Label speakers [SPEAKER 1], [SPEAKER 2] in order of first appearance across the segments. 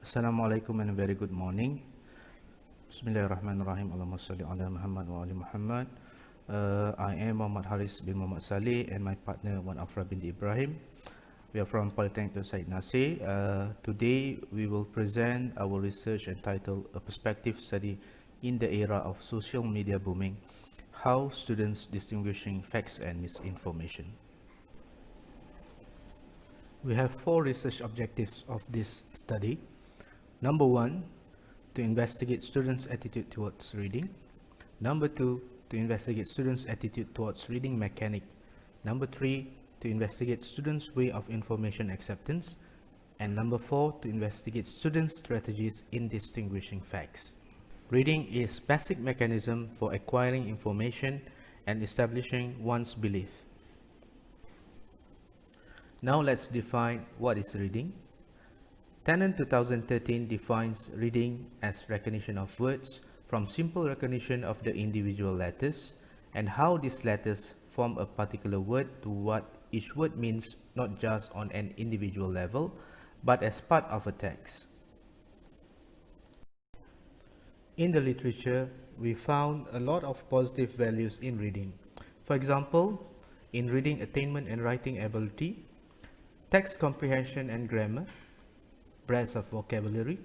[SPEAKER 1] Assalamualaikum and a very good morning. Bismillahirrahmanirrahim. Allahumma salli ala Muhammad wa ali Muhammad. I am Muhammad Haris bin Muhammad Saleh and my partner Wan Afra bin Ibrahim. We are from Polytechnic Syed Nasir. Today we will present our research entitled A Perspective Study in the Era of Social Media Booming, How Students Distinguishing Facts and Misinformation. We have 4 research objectives of this study. Number 1, to investigate students' attitude towards reading. Number 2, to investigate students' attitude towards reading mechanic. Number 3, to investigate students' way of information acceptance. And number 4, to investigate students' strategies in distinguishing facts. Reading is basic mechanism for acquiring information and establishing one's belief. Now let's define what is reading. Tennant 2013 defines reading as recognition of words from simple recognition of the individual letters and how these letters form a particular word to what each word means, not just on an individual level, but as part of a text. In the literature, we found a lot of positive values in reading. For example, in reading attainment and writing ability, text comprehension and grammar, breadth of vocabulary,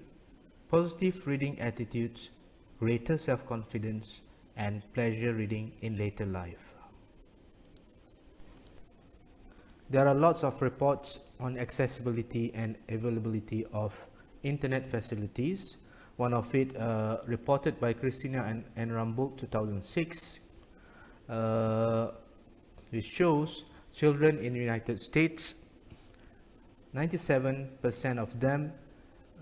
[SPEAKER 1] positive reading attitudes, greater self-confidence, and pleasure reading in later life. There are lots of reports on accessibility and availability of internet facilities. One of it reported by Christina and Rambold 2006, which shows children in the United States, 97% of them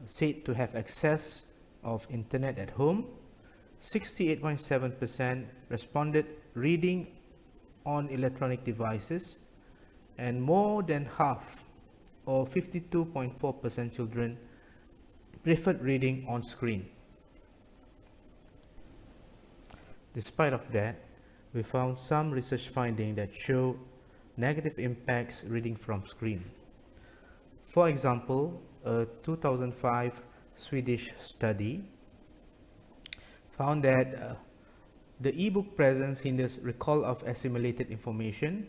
[SPEAKER 1] said to have access of internet at home. 68.7% responded reading on electronic devices, and more than half, or 52.4% children, preferred reading on screen. Despite of that, we found some research findings that show negative impacts reading from screen. For example, a 2005 Swedish study found that the e-book presence hinders recall of assimilated information,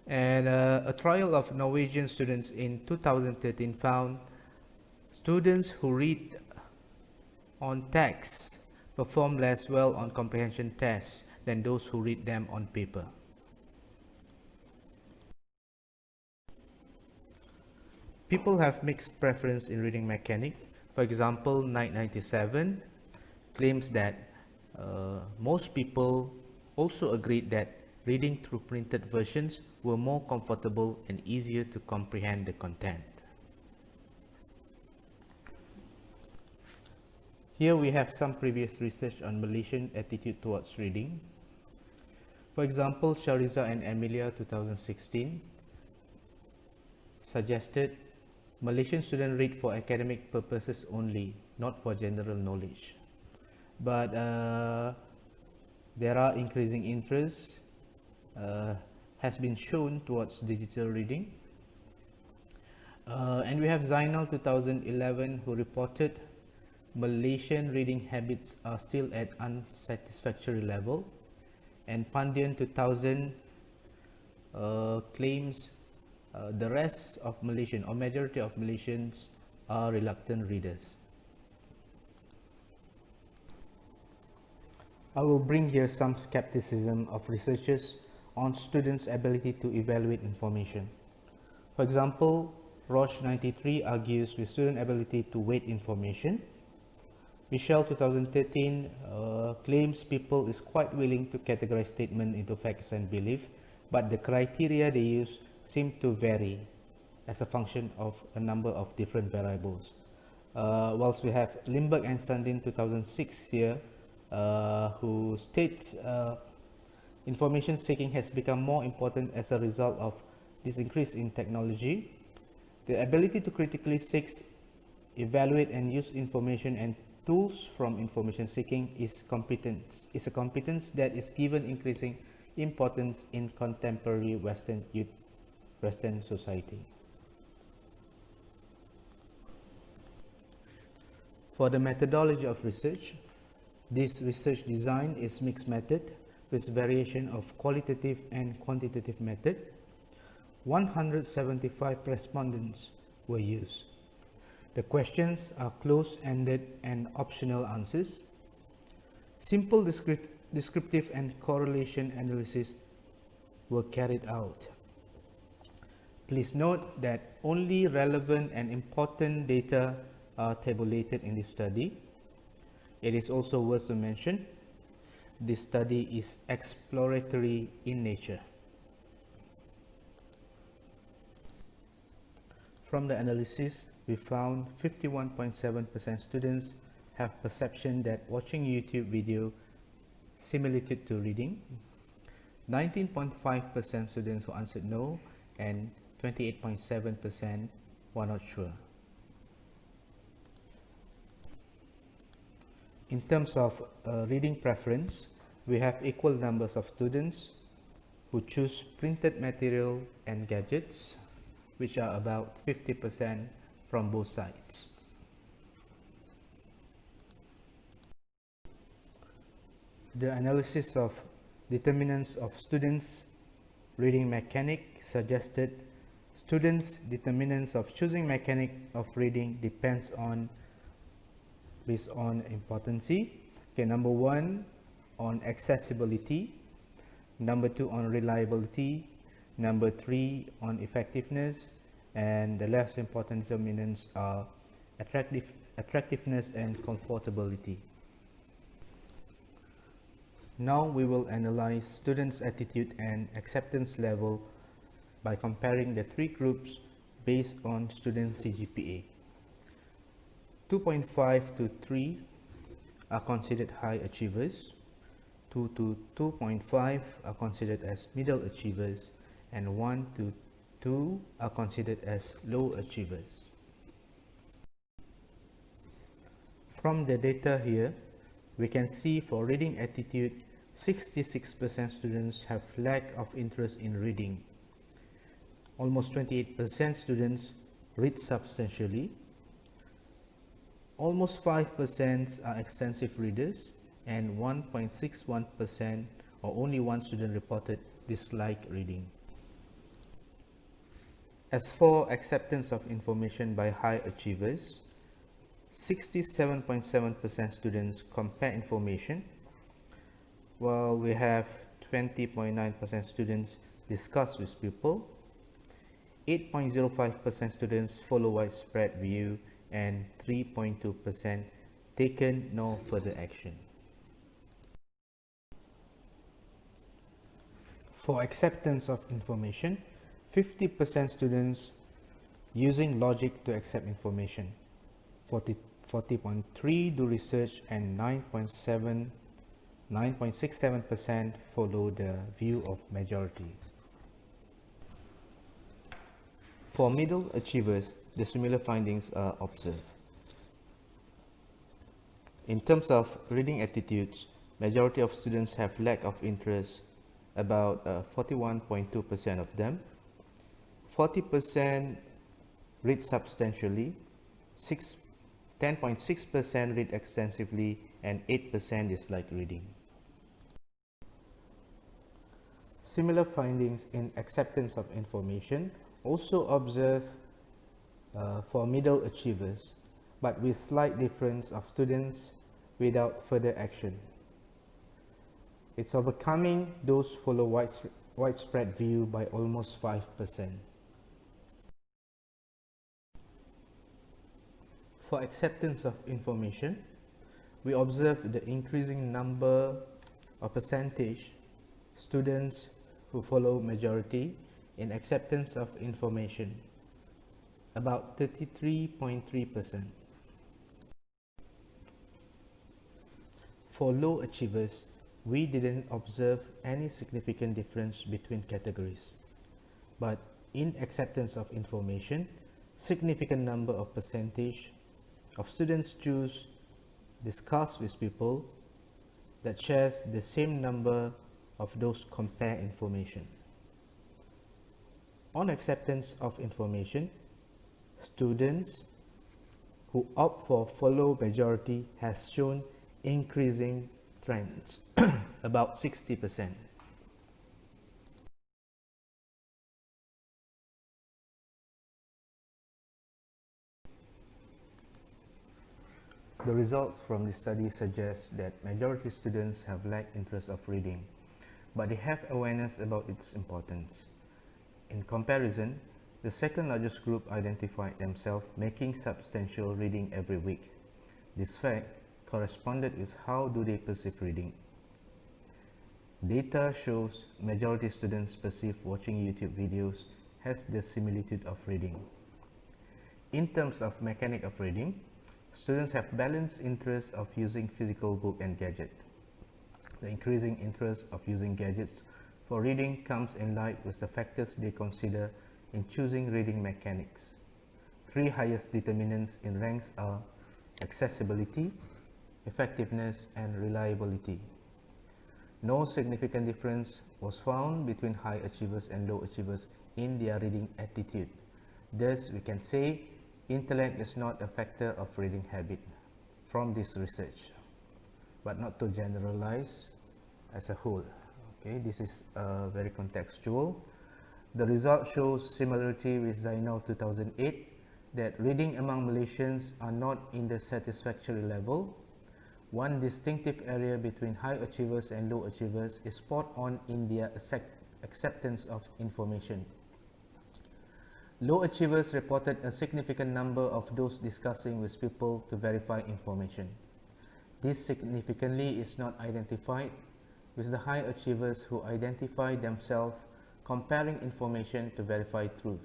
[SPEAKER 1] and a trial of Norwegian students in 2013 found students who read on text perform less well on comprehension tests than those who read them on paper. People have mixed preference in reading mechanic. For example, Knight 97 claims that most people also agreed that reading through printed versions were more comfortable and easier to comprehend the content. Here we have some previous research on Malaysian attitude towards reading. For example, Shariza and Emilia 2016 suggested Malaysian students read for academic purposes only, not for general knowledge. But there are increasing interest has been shown towards digital reading. And we have Zainal 2011 who reported Malaysian reading habits are still at unsatisfactory level, and Pandian 2000 claims the rest of Malaysian, or majority of Malaysians, are reluctant readers. I will bring here some skepticism of researchers on students' ability to evaluate information. For example, Roche 93 argues with student ability to weight information. Michelle 2013 claims people is quite willing to categorize statement into facts and belief, but the criteria they use seem to vary as a function of a number of different variables. Whilst we have Limburg and Sandin 2006 here, who states information seeking has become more important as a result of this increase in technology. The ability to critically seek, evaluate and use information and tools from information seeking is a competence that is given increasing importance in contemporary Western society. For the methodology of research, this research design is mixed method with variation of qualitative and quantitative method. 175 respondents were used. The questions are close-ended and optional answers. Simple descriptive and correlation analysis were carried out. Please note that only relevant and important data are tabulated in this study. It is also worth to mention, this study is exploratory in nature. From the analysis, we found 51.7% students have perception that watching YouTube video simulated to reading, 19.5% students who answered no, and 28.7% were not sure. In terms of reading preference, we have equal numbers of students who choose printed material and gadgets, which are about 50% from both sides. The analysis of determinants of students' reading mechanic suggested students' determinants of choosing mechanic of reading depends on based on importance. Okay, number 1 on accessibility, number 2 on reliability, number 3 on effectiveness, and the less important determinants are attractiveness and comfortability. Now we will analyze students' attitude and acceptance level by comparing the three groups based on students' CGPA. 2.5 to 3 are considered high achievers, 2 to 2.5 are considered as middle achievers, and 1 to 2 are considered as low achievers. From the data here, we can see for reading attitude, 66% students have lack of interest in reading. Almost 28% students read substantially. Almost 5% are extensive readers, and 1.61% or only one student reported dislike reading. As for acceptance of information by high achievers, 67.7% students compare information, while we have 20.9% students discuss with people, 8.05% students follow widespread view, and 3.2% taken no further action. For acceptance of information, 50% students using logic to accept information, 40.3 do research, and 9.67% follow the view of majority. For middle achievers, the similar findings are observed. In terms of reading attitudes, majority of students have lack of interest, about 41.2% of them. 40% read substantially, 10.6% read extensively, and 8% dislike reading. Similar findings in acceptance of information also observed for middle achievers, but with slight difference of students without further action. It's overcoming those follow widespread view by almost 5%. For acceptance of information, we observe the increasing number or percentage students who follow majority in acceptance of information, about 33.3%. For low achievers, we didn't observe any significant difference between categories, but in acceptance of information, significant number of percentage of students choose discuss with people that shares the same number of those compare information. On acceptance of information, students who opt for follow majority has shown increasing trends, about 60%. The results from this study suggest that majority students have lacked interest of reading, but they have awareness about its importance. In comparison, the second largest group identified themselves making substantial reading every week. This fact corresponded with how do they perceive reading. Data shows majority students perceive watching YouTube videos has the similitude of reading. In terms of mechanic of reading, students have balanced interest of using physical book and gadget. The increasing interest of using gadgets for reading comes in line with the factors they consider in choosing reading mechanics. Three highest determinants in ranks are accessibility, effectiveness, and reliability. No significant difference was found between high achievers and low achievers in their reading attitude. Thus, we can say intellect is not a factor of reading habit from this research, but not to generalize as a whole. Okay, this is very contextual. The result shows similarity with Zainal 2008 that reading among Malaysians are not in the satisfactory level. One distinctive area between high achievers and low achievers is spot on in their acceptance of information. Low achievers reported a significant number of those discussing with people to verify information. This significantly is not identified with the high achievers who identify themselves comparing information to verify truth.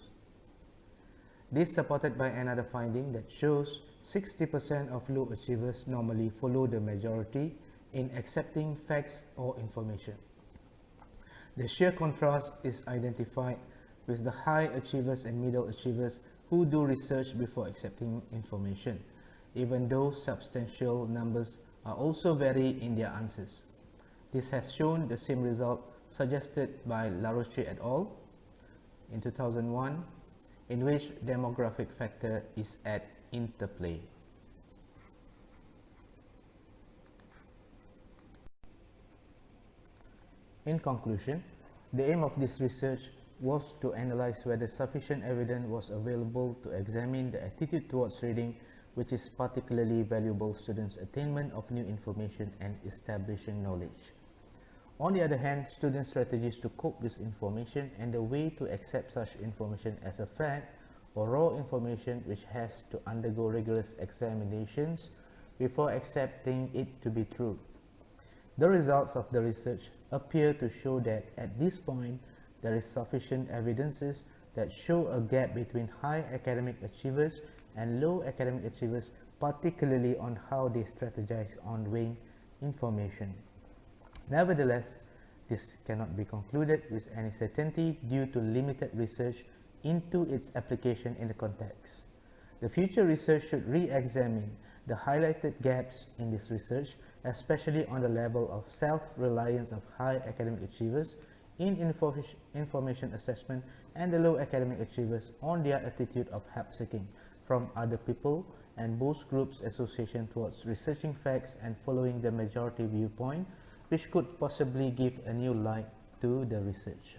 [SPEAKER 1] This is supported by another finding that shows 60% of low achievers normally follow the majority in accepting facts or information. The sheer contrast is identified with the high achievers and middle achievers who do research before accepting information, even though substantial numbers are also vary in their answers. This has shown the same result suggested by Laroche et al. In 2001, in which demographic factor is at interplay. In conclusion, the aim of this research was to analyze whether sufficient evidence was available to examine the attitude towards reading, which is particularly valuable students' attainment of new information and establishing knowledge. On the other hand, students' strategies to cope with information and the way to accept such information as a fact or raw information which has to undergo rigorous examinations before accepting it to be true. The results of the research appear to show that at this point there is sufficient evidences that show a gap between high academic achievers and low academic achievers, particularly on how they strategize on weighing information. Nevertheless, this cannot be concluded with any certainty due to limited research into its application in the context. The future research should re-examine the highlighted gaps in this research, especially on the level of self-reliance of high academic achievers in information assessment and the low academic achievers on their attitude of help-seeking from other people, and both groups' association towards researching facts and following the majority viewpoint, which could possibly give a new light to the research.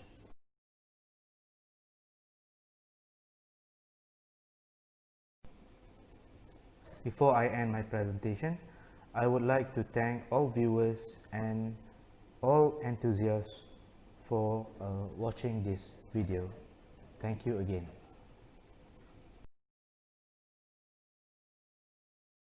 [SPEAKER 1] Before I end my presentation, I would like to thank all viewers and all enthusiasts for watching this video. Thank you again.